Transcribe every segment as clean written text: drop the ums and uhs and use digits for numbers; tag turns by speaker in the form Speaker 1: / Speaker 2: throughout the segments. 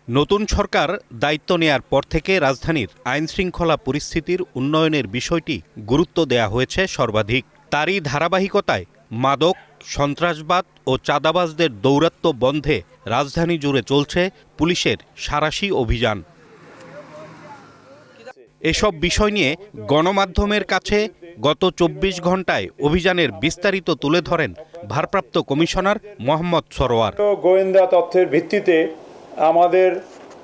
Speaker 1: নতুন সরকার দায়িত্ব নেয়ার পর থেকে রাজধানীর আইনশৃঙ্খলা পরিস্থিতির উন্নয়নের বিষয়টি গুরুত্ব দেয়া হয়েছে সর্বাধিক। তারই ধারাবাহিকতায় মাদক, সন্ত্রাসবাদ ও চাঁদাবাজদের দৌরাত্ম্য বন্ধে রাজধানী জুড়ে চলছে পুলিশের সাঁড়াশি অভিযান। এসব বিষয় নিয়ে গণমাধ্যমের কাছে গত ২৪ ঘণ্টায় অভিযানের বিস্তারিত তুলে ধরেন ভারপ্রাপ্ত কমিশনার মোহাম্মদ সরোয়ার।
Speaker 2: গোয়েন্দা তথ্যের ভিত্তিতে আমাদের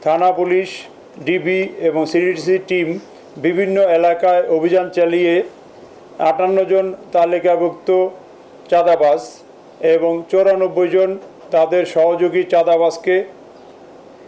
Speaker 2: থানা পুলিশ, ডিবি এবং সিডিসি টিম বিভিন্ন এলাকায় অভিযান চালিয়ে ৫৮ জন তালিকাভুক্ত চাঁদাবাজ এবং ৯৪ জন তাদের সহযোগী চাঁদাবাজকে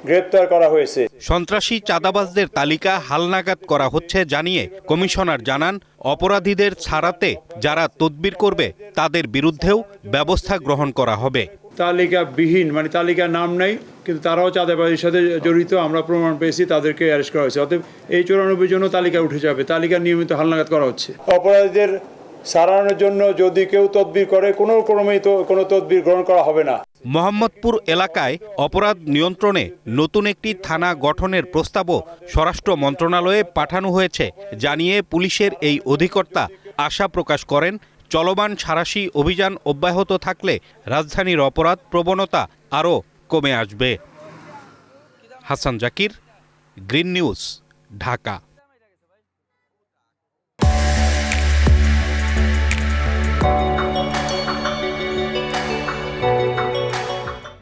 Speaker 2: গ্রেপ্তার করা হয়েছে।
Speaker 1: সন্ত্রাসী চাঁদাবাজদের তালিকা হালনাগাদ করা হচ্ছে জানিয়ে কমিশনার জানান, অপরাধীদের ছাড়াতে যারা তদবির করবে তাদের বিরুদ্ধেও ব্যবস্থা গ্রহণ করা হবে।
Speaker 2: তালিকাবিহীন তালিকার নাম নাই কিন্তু তারাও চাঁদাবাজির সাথে জড়িত, আমরা প্রমাণ পেয়েছি, তাদেরকে অ্যারেস্ট করা হয়েছে। অতএব এই ৯৪ জনও তালিকা উঠে যাবে। তালিকা নিয়মিত হালনাগাদ করা হচ্ছে। অপরাধীদের সারানোর জন্য যদি কেউ তদবির করে কোনো ক্রমেই কোনো তদবির গ্রহণ করা হবে না।
Speaker 1: মোহাম্মদপুর এলাকায় অপরাধ নিয়ন্ত্রণে নতুন একটি থানা গঠনের প্রস্তাবও স্বরাষ্ট্র মন্ত্রণালয়ে পাঠানো হয়েছে জানিয়ে পুলিশের এই অধিকর্তা আশা প্রকাশ করেন, চলমান সাঁড়াশি অভিযান অব্যাহত থাকলে রাজধানীর অপরাধ প্রবণতা আরও কমে আসবে। Hasan Zakir, green news, Dhaka.